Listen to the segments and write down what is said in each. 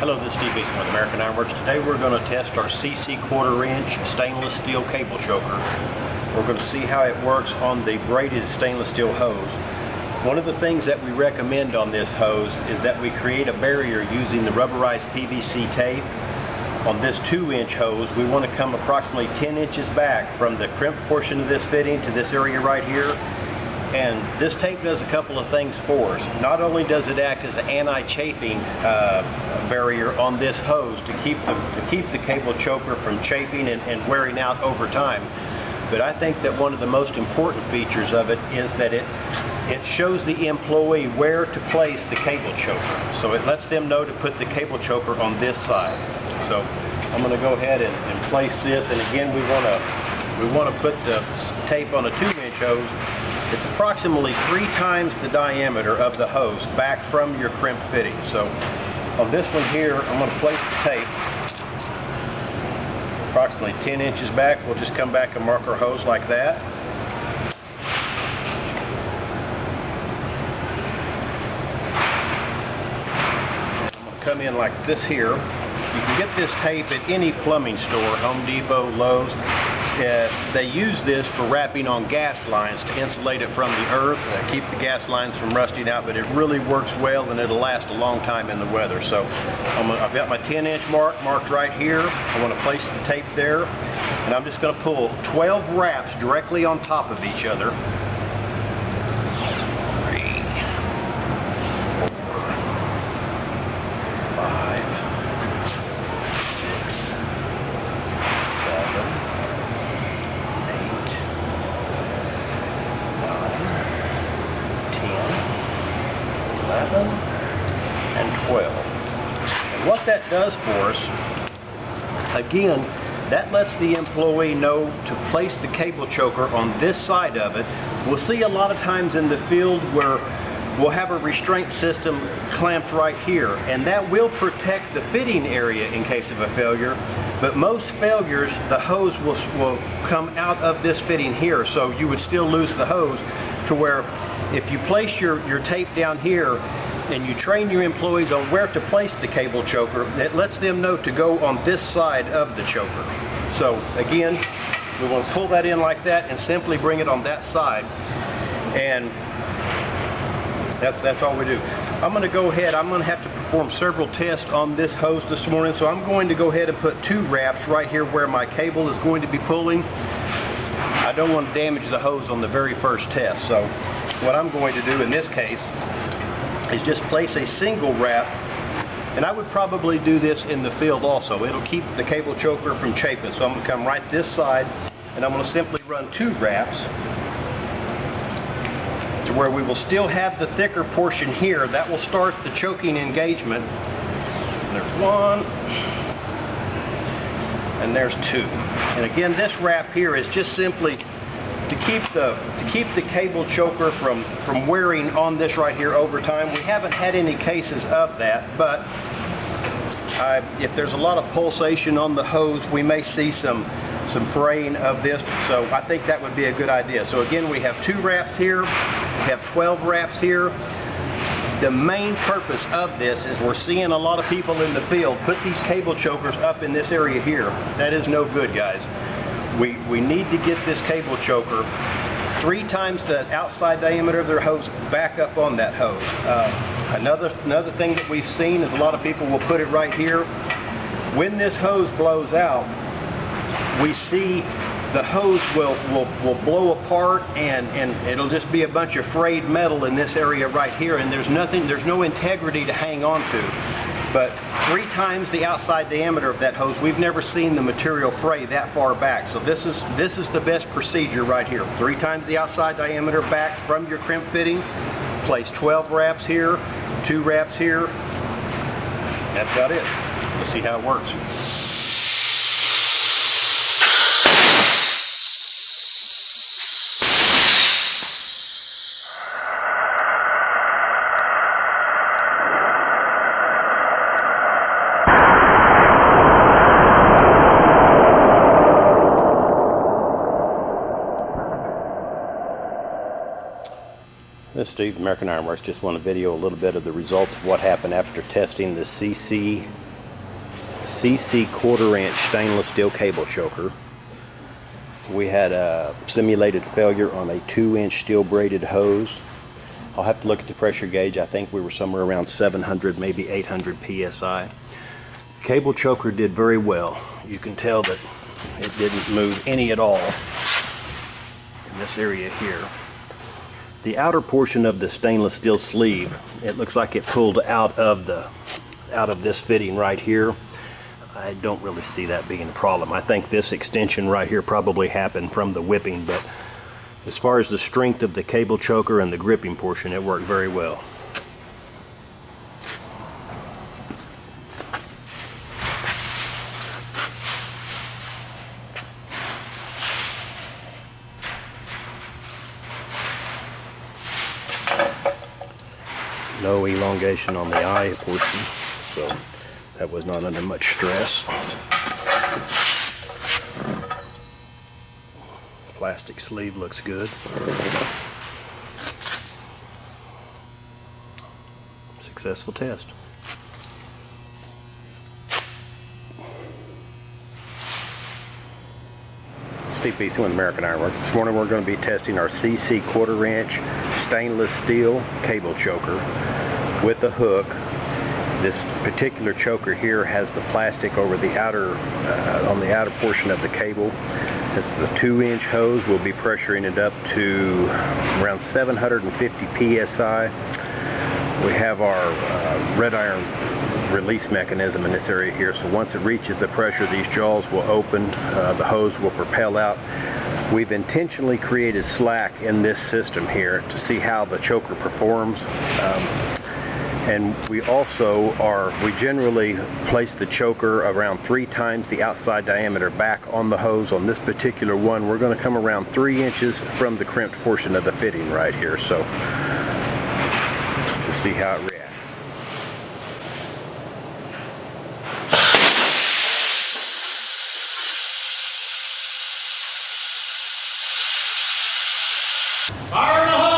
Hello, this is Steve Mason with American Ironworks. Today we're going to test our CC 1/4 inch stainless steel cable choker. We're going to see how it works on the braided stainless steel hose. One of the things that we recommend on this hose is that we create a barrier using the rubberized PVC tape. On this 2-inch hose, we want to come approximately 10 inches back from the crimp portion of this fitting to this area right here. And this tape does a couple of things for us. Not only does it act as an anti-chafing barrier on this hose to keep the cable choker from chafing and wearing out over time, but I think that one of the most important features of it is that it shows the employee where to place the cable choker. So it lets them know to put the cable choker on this side. So I'm going to go ahead and place this, and again we want to put the tape on a 2-inch hose. It's approximately 3 times the diameter of the hose back from your crimp fitting. So on this one here, I'm going to place the tape approximately 10 inches back. We'll just come back and mark our hose like that. I'm going to come in like this here. You can get this tape at any plumbing store, Home Depot, Lowe's. They use this for wrapping on gas lines to insulate it from the earth, keep the gas lines from rusting out, but it really works well and it'll last a long time in the weather. So I've got my 10-inch marked right here. I want to place the tape there, and I'm just going to pull 12 wraps directly on top of each other. 3, 4, 5, 6, 7, 11 and 12. And what that does for us, again, that lets the employee know to place the cable choker on this side of it. We'll see a lot of times in the field where we'll have a restraint system clamped right here, and that will protect the fitting area in case of a failure. But most failures, the hose will come out of this fitting here, so you would still lose the hose, to where if you place your tape down here and you train your employees on where to place the cable choker, it lets them know to go on this side of the choker. So again, we want to pull that in like that and simply bring it on that side, and that's all we do. I'm going to go ahead, I'm going to have to perform several tests on this hose this morning, so I'm going to go ahead and put 2 wraps right here where my cable is going to be pulling. I don't want to damage the hose on the very first test, so what I'm going to do in this case is just place a single wrap, and I would probably do this in the field also. It'll keep the cable choker from chafing. So I'm going to come right this side, and I'm going to simply run 2 wraps to where we will still have the thicker portion here. That will start the choking engagement. And there's 1, and there's 2. And again, this wrap here is just simply to keep the cable choker from wearing on this right here over time. We haven't had any cases of that, but if there's a lot of pulsation on the hose, we may see some fraying of this, so I think that would be a good idea. So again, we have 2 wraps here, we have 12 wraps here. The main purpose of this is we're seeing a lot of people in the field put these cable chokers up in this area here. That is no good, guys. We need to get this cable choker 3 times the outside diameter of their hose back up on that hose. Another thing that we've seen is a lot of people will put it right here. When this hose blows out, we see the hose will blow apart, and it'll just be a bunch of frayed metal in this area right here, and there's no integrity to hang on to. But 3 times the outside diameter of that hose, we've never seen the material fray that far back. So this is the best procedure right here. 3 times the outside diameter back from your crimp fitting. Place 12 wraps here, 2 wraps here. That's about it. Let's see how it works. This is Steve, American Ironworks. Just want to video a little bit of the results of what happened after testing the CC CC 1/4 inch stainless steel cable choker. We had a simulated failure on a 2-inch steel braided hose. I'll have to look at the pressure gauge. I think we were somewhere around 700, maybe 800 psi. Cable choker did very well. You can tell that it didn't move any at all in this area here. The outer portion of the stainless steel sleeve, it looks like it pulled out of this fitting right here. I don't really see that being a problem. I think this extension right here probably happened from the whipping, but as far as the strength of the cable choker and the gripping portion, it worked very well. No elongation on the eye portion, so that was not under much stress. Plastic sleeve looks good. Successful test. Steve BC with American Ironworks. This morning we're going to be testing our CC 1/4 inch stainless steel cable choker with a hook. This particular choker here has the plastic over the outer, on the outer portion of the cable. This is a 2-inch hose. We'll be pressuring it up to around 750 psi. We have our red iron release mechanism in this area here, so once it reaches the pressure, these jaws will open, the hose will propel out. We've intentionally created slack in this system here to see how the choker performs. And we generally place the choker around 3 times the outside diameter back on the hose. On this particular one, we're going to come around 3 inches from the crimped portion of the fitting right here. So let's just see how it reacts. Fire in the hole!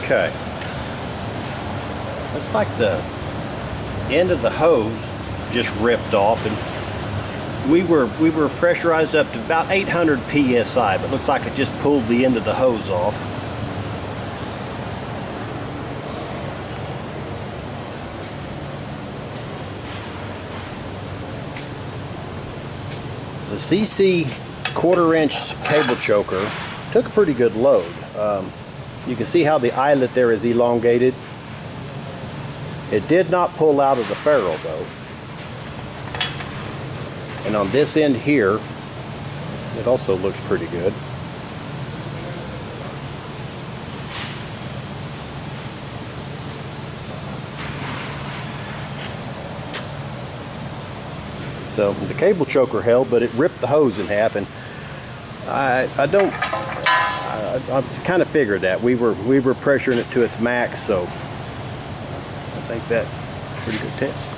Okay. Looks like the end of the hose just ripped off, and we were pressurized up to about 800 psi, but looks like it just pulled the end of the hose off. The CC 1/4 inch cable choker took a pretty good load. You can see how the eyelet there is elongated. It did not pull out of the ferrule though. And on this end here, it also looks pretty good. So the cable choker held, but it ripped the hose in half, and I kind of figured that we were pressuring it to its max, so I think that's a pretty good test.